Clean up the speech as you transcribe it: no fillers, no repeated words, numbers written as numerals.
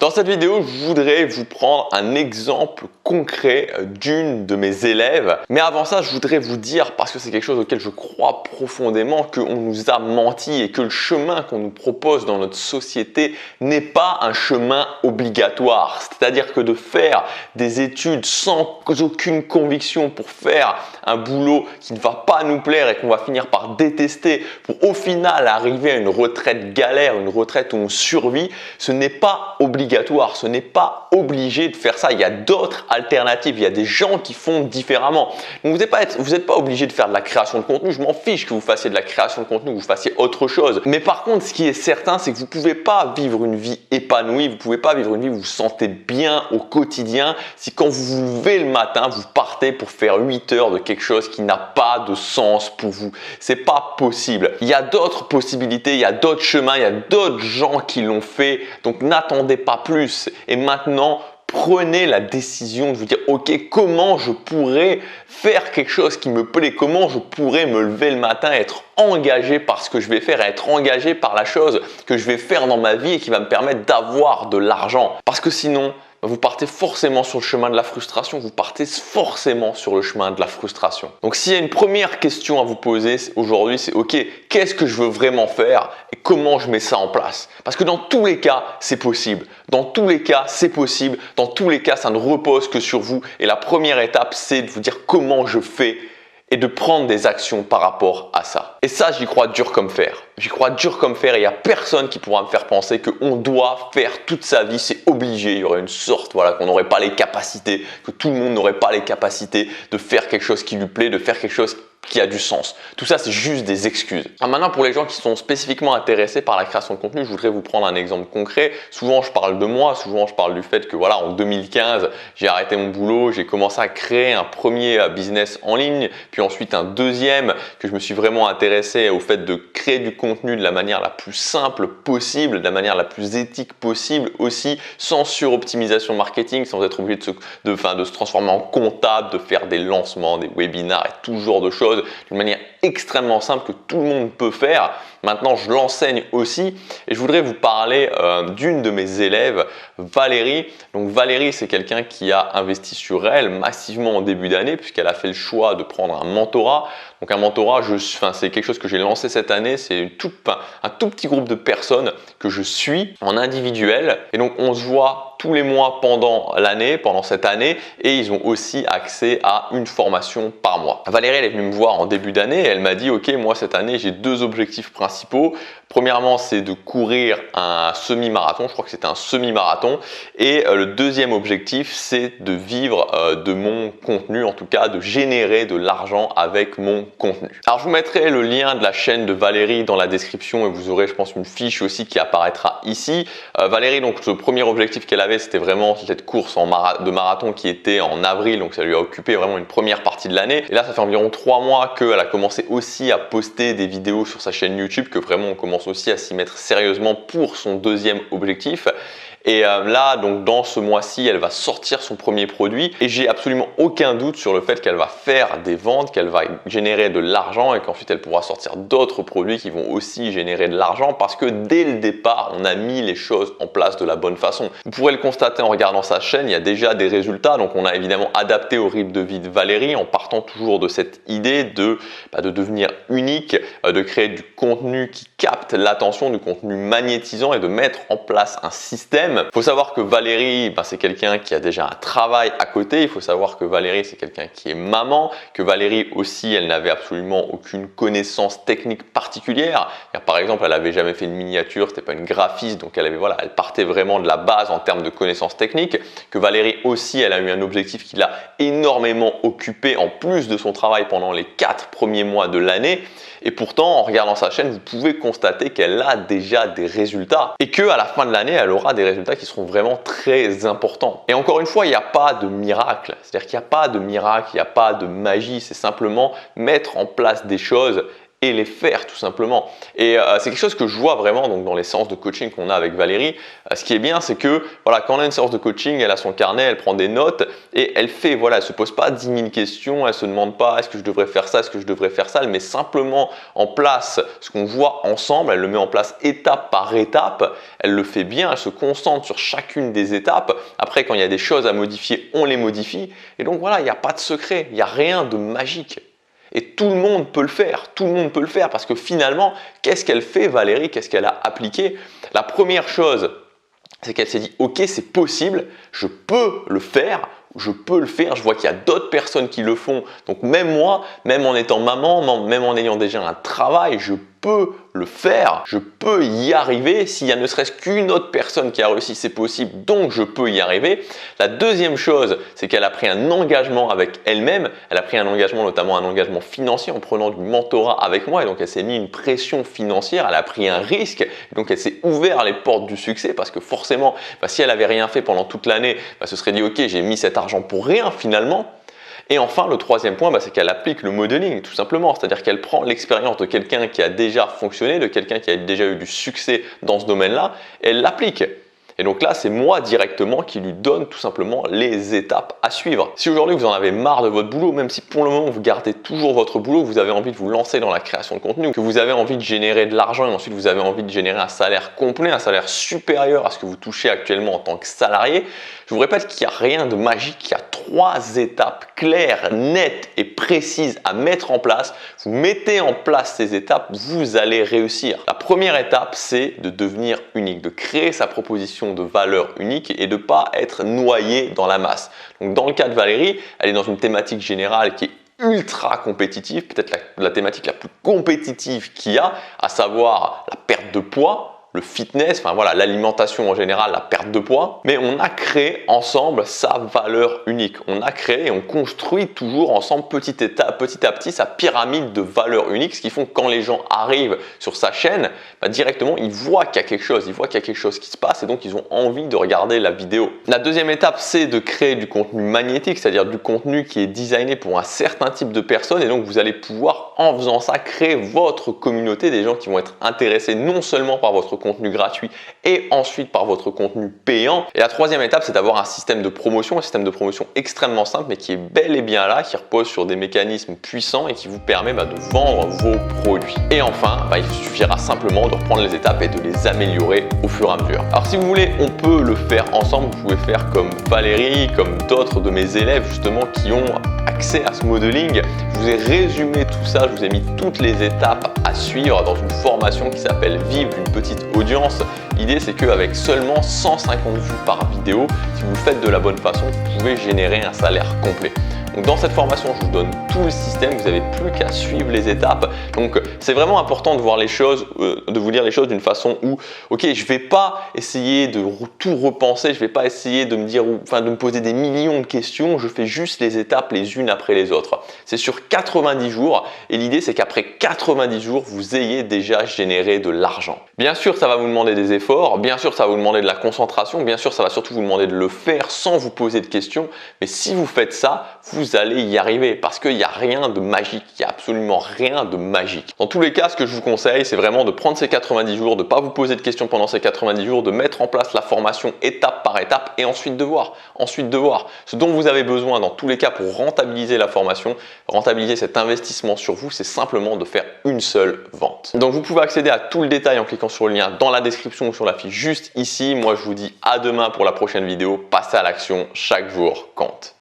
Dans cette vidéo, je voudrais vous prendre un exemple concret d'une de mes élèves. Mais avant ça, je voudrais vous dire, parce que c'est quelque chose auquel je crois profondément, qu'on nous a menti et que le chemin qu'on nous propose dans notre société n'est pas un chemin obligatoire. C'est-à-dire que de faire des études sans aucune conviction pour faire un boulot qui ne va pas nous plaire et qu'on va finir par détester pour au final arriver à une retraite galère, une retraite où on survit, ce n'est pas obligatoire, ce n'est pas obligé de faire ça. Il y a d'autres alternatives, il y a des gens qui font différemment. Donc vous n'êtes pas obligé de faire de la création de contenu, je m'en fiche que vous fassiez de la création de contenu ou que vous fassiez autre chose. Mais par contre, ce qui est certain, c'est que vous ne pouvez pas vivre une vie épanouie, vous ne pouvez pas vivre une vie où vous vous sentez bien au quotidien si quand vous vous levez le matin, vous partez pour faire 8 heures de quelque chose qui n'a pas de sens pour vous. C'est pas possible. Il y a d'autres possibilités, il y a d'autres chemins, il y a d'autres gens qui l'ont fait. Donc n'attendez pas plus. Et maintenant, prenez la décision de vous dire ok, comment je pourrais faire quelque chose qui me plaît, comment je pourrais me lever le matin et être engagé par ce que je vais faire, être engagé par la chose que je vais faire dans ma vie et qui va me permettre d'avoir de l'argent. Parce que sinon, vous partez forcément sur le chemin de la frustration, vous partez forcément sur le chemin de la frustration. Donc s'il y a une première question à vous poser aujourd'hui, c'est ok, qu'est-ce que je veux vraiment faire et comment je mets ça en place? Parce que dans tous les cas, c'est possible. Dans tous les cas, c'est possible. Dans tous les cas, ça ne repose que sur vous. Et la première étape, c'est de vous dire comment je fais et de prendre des actions par rapport à ça. Et ça, j'y crois dur comme fer. J'y crois dur comme fer et il n'y a personne qui pourra me faire penser qu'on doit faire toute sa vie, c'est obligé. Il y aurait une sorte, voilà, qu'on n'aurait pas les capacités, que tout le monde n'aurait pas les capacités de faire quelque chose qui lui plaît, de faire quelque chose qui a du sens. Tout ça, c'est juste des excuses. Alors maintenant, pour les gens qui sont spécifiquement intéressés par la création de contenu, je voudrais vous prendre un exemple concret. Souvent, je parle de moi, souvent, je parle du fait que voilà, en 2015, j'ai arrêté mon boulot, j'ai commencé à créer un premier business en ligne, puis ensuite un deuxième, que je me suis vraiment intéressé au fait de créer du contenu de la manière la plus simple possible, de la manière la plus éthique possible aussi, sans suroptimisation marketing, sans être obligé de se transformer en comptable, de faire des lancements, des webinars et tout genre de choses d'une manière extrêmement simple que tout le monde peut faire. Maintenant, je l'enseigne aussi et je voudrais vous parler d'une de mes élèves, Valérie. Donc Valérie, c'est quelqu'un qui a investi sur elle massivement en début d'année puisqu'elle a fait le choix de prendre un mentorat. Donc un mentorat, c'est quelque chose que j'ai lancé cette année. C'est un tout petit groupe de personnes que je suis en individuel et donc on se voit tous les mois pendant l'année, pendant cette année, et ils ont aussi accès à une formation par mois. Valérie, elle est venue me voir en début d'année et elle m'a dit ok, moi cette année j'ai deux objectifs principaux. Premièrement, c'est de courir un semi-marathon, je crois que c'était un semi-marathon, et le deuxième objectif, c'est de vivre de mon contenu, en tout cas de générer de l'argent avec mon contenu. Alors je vous mettrai le lien de la chaîne de Valérie dans la description et vous aurez, je pense, une fiche aussi qui apparaîtra ici. Valérie, donc le premier objectif qu'elle avait, c'était vraiment cette course de marathon qui était en avril, donc ça lui a occupé vraiment une première partie de l'année. Et là, ça fait environ 3 mois qu'elle a commencé aussi à poster des vidéos sur sa chaîne YouTube, que vraiment on commence aussi à s'y mettre sérieusement pour son deuxième objectif. Et là, donc dans ce mois-ci, elle va sortir son premier produit et j'ai absolument aucun doute sur le fait qu'elle va faire des ventes, qu'elle va générer de l'argent et qu'ensuite elle pourra sortir d'autres produits qui vont aussi générer de l'argent parce que dès le départ, on a mis les choses en place de la bonne façon. Vous pourrez le constater en regardant sa chaîne, il y a déjà des résultats. Donc on a évidemment adapté au rythme de vie de Valérie en partant toujours de cette idée de devenir unique, de créer du contenu qui capte l'attention, du contenu magnétisant et de mettre en place un système. Il faut savoir que Valérie, c'est quelqu'un qui a déjà un travail à côté. Il faut savoir que Valérie, c'est quelqu'un qui est maman, que Valérie aussi, elle n'avait absolument aucune connaissance technique particulière. Par exemple, elle n'avait jamais fait une miniature, c'était pas une graphiste, donc elle partait vraiment de la base en termes de connaissances techniques. Que Valérie aussi, elle a eu un objectif qui l'a énormément occupé en plus de son travail pendant les 4 premiers mois de l'année. Et pourtant, en regardant sa chaîne, vous pouvez constater qu'elle a déjà des résultats et qu'à la fin de l'année, elle aura des résultats qui seront vraiment très importants. Et encore une fois, il n'y a pas de miracle. C'est-à-dire qu'il n'y a pas de miracle, il n'y a pas de magie. C'est simplement mettre en place des choses et les faire tout simplement. Et c'est quelque chose que je vois vraiment donc, dans les séances de coaching qu'on a avec Valérie. Ce qui est bien, c'est que voilà, quand on a une séance de coaching, elle a son carnet, elle prend des notes et elle fait, voilà, elle se pose pas 10 000 questions, elle se demande pas est-ce que je devrais faire ça, est-ce que je devrais faire ça, elle met simplement en place ce qu'on voit ensemble, elle le met en place étape par étape, elle le fait bien, elle se concentre sur chacune des étapes. Après, quand il y a des choses à modifier, on les modifie. Et donc voilà, il n'y a pas de secret, il n'y a rien de magique. Et tout le monde peut le faire, tout le monde peut le faire parce que finalement, qu'est-ce qu'elle fait Valérie? Qu'est-ce qu'elle a appliqué? La première chose, c'est qu'elle s'est dit « Ok, c'est possible, je peux le faire ». Je peux le faire, je vois qu'il y a d'autres personnes qui le font. Donc même moi, même en étant maman, même en ayant déjà un travail, je peux le faire, je peux y arriver. S'il y a ne serait-ce qu'une autre personne qui a réussi, c'est possible, donc je peux y arriver. La deuxième chose, c'est qu'elle a pris un engagement avec elle-même. Elle a pris un engagement, notamment un engagement financier en prenant du mentorat avec moi. Et donc elle s'est mis une pression financière, elle a pris un risque. Et donc elle s'est ouvert les portes du succès parce que forcément, si elle n'avait rien fait pendant toute l'année, ce serait dit ok, j'ai mis cet argent pour rien finalement. Et enfin, le troisième point, c'est qu'elle applique le modeling tout simplement. C'est-à-dire qu'elle prend l'expérience de quelqu'un qui a déjà fonctionné, de quelqu'un qui a déjà eu du succès dans ce domaine-là, et elle l'applique. Et donc là, c'est moi directement qui lui donne tout simplement les étapes à suivre. Si aujourd'hui vous en avez marre de votre boulot, même si pour le moment vous gardez toujours votre boulot, vous avez envie de vous lancer dans la création de contenu, que vous avez envie de générer de l'argent et ensuite vous avez envie de générer un salaire complet, un salaire supérieur à ce que vous touchez actuellement en tant que salarié, je vous répète qu'il n'y a rien de magique, il y a 3 étapes claires, nettes et précises à mettre en place. Vous mettez en place ces étapes, vous allez réussir. La première étape, c'est de devenir unique, de créer sa proposition de valeur unique et de ne pas être noyé dans la masse. Donc dans le cas de Valérie, elle est dans une thématique générale qui est ultra compétitive, peut-être la thématique la plus compétitive qu'il y a, à savoir la perte de poids, le fitness, enfin voilà, l'alimentation en général, la perte de poids. Mais on a créé ensemble sa valeur unique. On a créé et on construit toujours ensemble petit à petit sa pyramide de valeurs uniques, ce qui font que quand les gens arrivent sur sa chaîne, directement ils voient qu'il y a quelque chose, ils voient qu'il y a quelque chose qui se passe et donc ils ont envie de regarder la vidéo. La deuxième étape, c'est de créer du contenu magnétique, c'est-à-dire du contenu qui est designé pour un certain type de personnes et donc vous allez pouvoir en faisant ça créer votre communauté, des gens qui vont être intéressés non seulement par votre contenu gratuit et ensuite par votre contenu payant. Et la troisième étape, c'est d'avoir un système de promotion extrêmement simple mais qui est bel et bien là, qui repose sur des mécanismes puissants et qui vous permet de vendre vos produits. Et enfin, il suffira simplement de reprendre les étapes et de les améliorer au fur et à mesure. Alors si vous voulez, on peut le faire ensemble, vous pouvez faire comme Valérie, comme d'autres de mes élèves justement qui ont accès à ce modeling. Je vous ai résumé tout ça, je vous ai mis toutes les étapes à suivre dans une formation qui s'appelle Vivre d'une petite audience. L'idée, c'est qu'avec seulement 150 vues par vidéo, si vous le faites de la bonne façon, vous pouvez générer un salaire complet. Donc dans cette formation, je vous donne tout le système, vous n'avez plus qu'à suivre les étapes. Donc c'est vraiment important de voir les choses, de vous dire les choses d'une façon où, ok, je ne vais pas essayer de tout repenser, je ne vais pas essayer de me dire, de me poser des millions de questions, je fais juste les étapes les unes après les autres. C'est sur 90 jours et l'idée c'est qu'après 90 jours, vous ayez déjà généré de l'argent. Bien sûr, ça va vous demander des efforts, bien sûr, ça va vous demander de la concentration, bien sûr, ça va surtout vous demander de le faire sans vous poser de questions, mais si vous faites ça, vous allez y arriver parce qu'il n'y a rien de magique, il n'y a absolument rien de magique. Dans tous les cas, ce que je vous conseille, c'est vraiment de prendre ces 90 jours, de ne pas vous poser de questions pendant ces 90 jours, de mettre en place la formation étape par étape et ensuite de voir. Ce dont vous avez besoin dans tous les cas pour rentabiliser la formation, rentabiliser cet investissement sur vous, c'est simplement de faire une seule vente. Donc vous pouvez accéder à tout le détail en cliquant sur le lien dans la description ou sur la fiche juste ici. Moi, je vous dis à demain pour la prochaine vidéo. Passez à l'action, chaque jour compte.